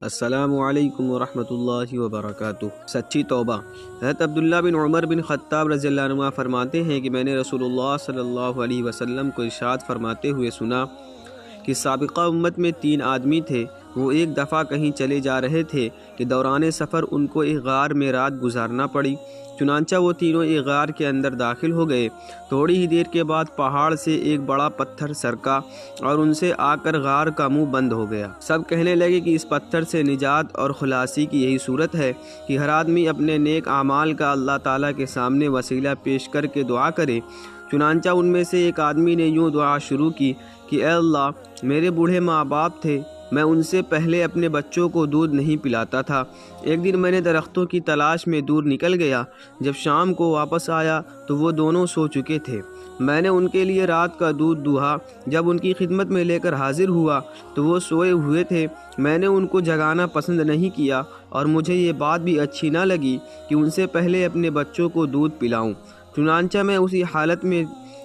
السلام علیکم ورحمۃ اللہ وبرکاتہ۔ سچی توبہ۔ حضرت عبداللہ بن عمر بن خطاب رضی اللہ عنہ فرماتے ہیں کہ میں نے رسول اللہ صلی اللہ علیہ وسلم کو ارشاد فرماتے ہوئے سنا کہ سابقہ امت میں 3 آدمی تھے۔ وہ ایک دفعہ کہیں چلے جا رہے تھے کہ دوران سفر ان کو ایک غار میں رات گزارنا پڑی۔ چنانچہ وہ تینوں ایک غار کے اندر داخل ہو گئے۔ تھوڑی ہی دیر کے بعد پہاڑ سے ایک بڑا پتھر سرکا اور ان سے آ کر غار کا منہ بند ہو گیا۔ سب کہنے لگے کہ اس پتھر سے نجات اور خلاصی کی یہی صورت ہے کہ ہر آدمی اپنے نیک اعمال کا اللہ تعالیٰ کے سامنے وسیلہ پیش کر کے دعا کرے۔ چنانچہ ان میں سے ایک آدمی نے یوں دعا شروع کی کہ اے اللہ، میرے بوڑھے ماں باپ تھے، میں ان سے پہلے اپنے بچوں کو دودھ نہیں پلاتا تھا۔ ایک دن میں نے درختوں کی تلاش میں دور نکل گیا۔ جب شام کو واپس آیا تو وہ دونوں سو چکے تھے۔ میں نے ان کے لیے رات کا دودھ دوہا۔ جب ان کی خدمت میں لے کر حاضر ہوا تو وہ سوئے ہوئے تھے۔ میں نے ان کو جگانا پسند نہیں کیا اور مجھے یہ بات بھی اچھی نہ لگی کہ ان سے پہلے اپنے بچوں کو دودھ پلاؤں۔ چنانچہ میں اسی حالت میں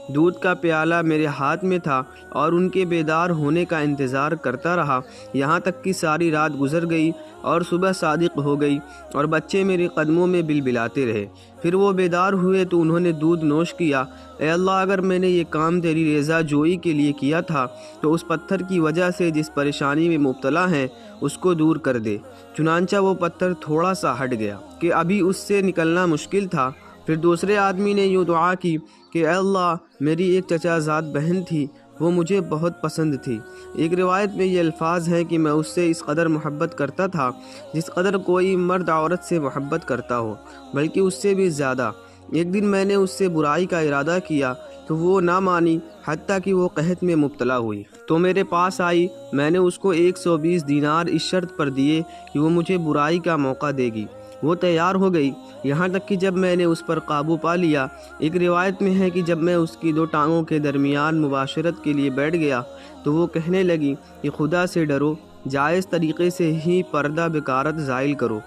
دودھ کا پیالہ میرے ہاتھ میں تھا اور ان کے بیدار ہونے کا انتظار کرتا رہا، یہاں تک کہ ساری رات گزر گئی اور صبح صادق ہو گئی اور بچے میرے قدموں میں بلبلاتے رہے۔ پھر وہ بیدار ہوئے تو انہوں نے دودھ نوش کیا۔ اے اللہ، اگر میں نے یہ کام تیری رضا جوئی کے لیے کیا تھا تو اس پتھر کی وجہ سے جس پریشانی میں مبتلا ہیں اس کو دور کر دے۔ چنانچہ وہ پتھر تھوڑا سا ہٹ گیا کہ ابھی اس سے نکلنا مشکل تھا۔ پھر دوسرے آدمی نے یوں دعا کی کہ اے اللہ، میری ایک چچا زاد بہن تھی، وہ مجھے بہت پسند تھی۔ ایک روایت میں یہ الفاظ ہیں کہ میں اس سے اس قدر محبت کرتا تھا جس قدر کوئی مرد عورت سے محبت کرتا ہو، بلکہ اس سے بھی زیادہ۔ ایک دن میں نے اس سے برائی کا ارادہ کیا تو وہ نہ مانی، حتیٰ کہ وہ قحط میں مبتلا ہوئی تو میرے پاس آئی۔ میں نے اس کو 120 دینار اس شرط پر دیے کہ وہ مجھے برائی کا موقع دے گی۔ وہ تیار ہو گئی، یہاں تک کہ جب میں نے اس پر قابو پا لیا۔ ایک روایت میں ہے کہ جب میں اس کی 2 ٹانگوں کے درمیان مباشرت کے لیے بیٹھ گیا تو وہ کہنے لگی کہ خدا سے ڈرو، جائز طریقے سے ہی پردہ بکارت زائل کرو۔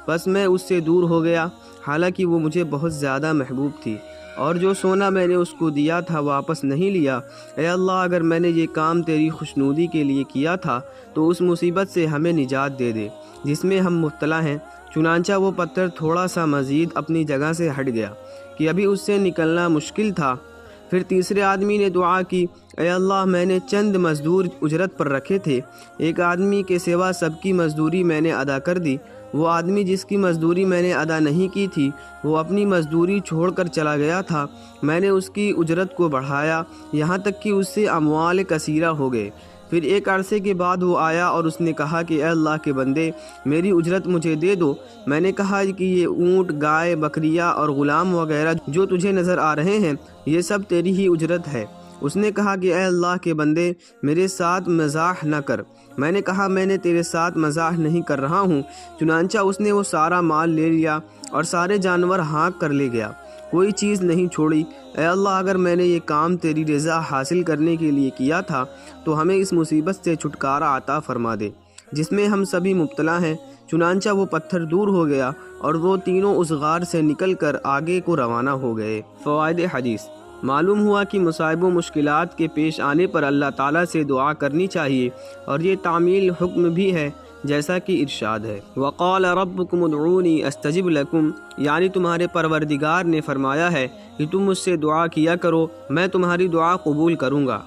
بس میں اس سے دور ہو گیا، حالانکہ وہ مجھے بہت زیادہ محبوب تھی، اور جو سونا میں نے اس کو دیا تھا واپس نہیں لیا۔ اے اللہ، اگر میں نے یہ کام تیری خوشنودی کے لیے کیا تھا تو اس مصیبت سے ہمیں نجات دے دے جس میں ہم مبتلا ہیں۔ چنانچہ وہ پتھر تھوڑا سا مزید اپنی جگہ سے ہٹ گیا کہ ابھی اس سے نکلنا مشکل تھا۔ پھر تیسرے آدمی نے دعا کی، اے اللہ، میں نے چند مزدور اجرت پر رکھے تھے، ایک آدمی کے سوا سب کی مزدوری میں نے ادا کر دی۔ وہ آدمی جس کی مزدوری میں نے ادا نہیں کی تھی وہ اپنی مزدوری چھوڑ کر چلا گیا تھا۔ میں نے اس کی اجرت کو بڑھایا یہاں تک کہ اس سے اموال کثیرہ ہو گئے۔ پھر ایک عرصے کے بعد وہ آیا اور اس نے کہا کہ اے اللہ کے بندے، میری اجرت مجھے دے دو۔ میں نے کہا کہ یہ اونٹ، گائے، بکریاں اور غلام وغیرہ جو تجھے نظر آ رہے ہیں یہ سب تیری ہی اجرت ہے۔ اس نے کہا کہ اے اللہ کے بندے، میرے ساتھ مزاح نہ کر۔ میں نے کہا میں نے تیرے ساتھ مزاح نہیں کر رہا ہوں۔ چنانچہ اس نے وہ سارا مال لے لیا اور سارے جانور ہانک کر لے گیا، کوئی چیز نہیں چھوڑی۔ اے اللہ، اگر میں نے یہ کام تیری رضا حاصل کرنے کے لیے کیا تھا تو ہمیں اس مصیبت سے چھٹکارا عطا فرما دے جس میں ہم سبھی مبتلا ہیں۔ چنانچہ وہ پتھر دور ہو گیا اور وہ تینوں اس غار سے نکل کر آگے کو روانہ ہو گئے۔ فوائد حدیث: معلوم ہوا کہ مصائب و مشکلات کے پیش آنے پر اللہ تعالیٰ سے دعا کرنی چاہیے، اور یہ تعمیل حکم بھی ہے جیسا کہ ارشاد ہے، وَقَالَ رَبُّكُمُ ادْعُونِي أَسْتَجِبْ لَكُمْ، یعنی تمہارے پروردگار نے فرمایا ہے کہ تم مجھ سے دعا کیا کرو، میں تمہاری دعا قبول کروں گا۔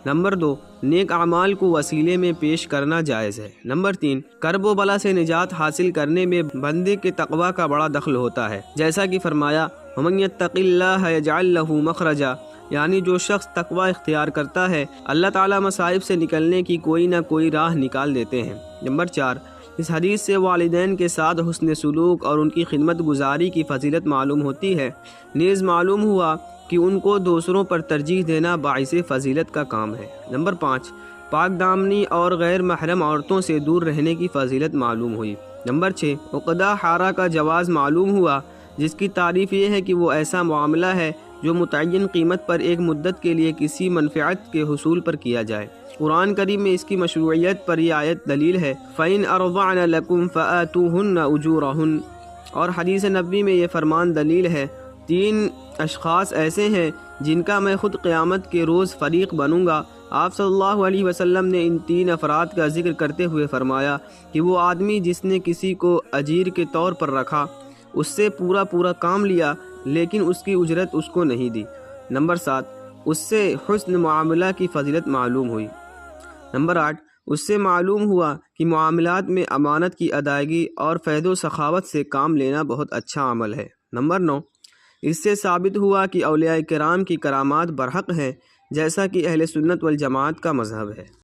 نمبر 2، نیک اعمال کو وسیلے میں پیش کرنا جائز ہے۔ نمبر 3، کرب و بلا سے نجات حاصل کرنے میں بندے کے تقوی کا بڑا دخل ہوتا ہے، جیسا کہ فرمایا وَمَن يَتَّقِ اللَّهَ يَجْعَلْ لَهُ مَخْرَجًا، یعنی جو شخص تقوی اختیار کرتا ہے اللہ تعالیٰ مصائب سے نکلنے کی کوئی نہ کوئی راہ نکال دیتے ہیں۔ نمبر 4، اس حدیث سے والدین کے ساتھ حسن سلوک اور ان کی خدمت گزاری کی فضیلت معلوم ہوتی ہے، نیز معلوم ہوا کہ ان کو دوسروں پر ترجیح دینا باعث فضیلت کا کام ہے۔ نمبر 5، پاک دامنی اور غیر محرم عورتوں سے دور رہنے کی فضیلت معلوم ہوئی۔ نمبر 6، عقدہ حارہ کا جواز معلوم ہوا، جس کی تعریف یہ ہے کہ وہ ایسا معاملہ ہے جو متعین قیمت پر ایک مدت کے لیے کسی منفعت کے حصول پر کیا جائے۔ قرآن کریم میں اس کی مشروعیت پر یہ آیت دلیل ہے، فَإِنْ أَرْضَعْنَ لَكُمْ فَآتُوهُنَّ أُجُورَهُنَّ، اور حدیث نبوی میں یہ فرمان دلیل ہے، 3 اشخاص ایسے ہیں جن کا میں خود قیامت کے روز فریق بنوں گا، آپ صلی اللہ علیہ وسلم نے ان 3 افراد کا ذکر کرتے ہوئے فرمایا کہ وہ آدمی جس نے کسی کو اجیر کے طور پر رکھا، اس سے پورا کام لیا لیکن اس کی اجرت اس کو نہیں دی۔ نمبر 7، اس سے حسن معاملہ کی فضیلت معلوم ہوئی۔ نمبر 8، اس سے معلوم ہوا کہ معاملات میں امانت کی ادائیگی اور فیض و سخاوت سے کام لینا بہت اچھا عمل ہے۔ نمبر 9، اس سے ثابت ہوا کہ اولیاء کرام کی کرامات برحق ہیں، جیسا کہ اہل سنت والجماعت کا مذہب ہے۔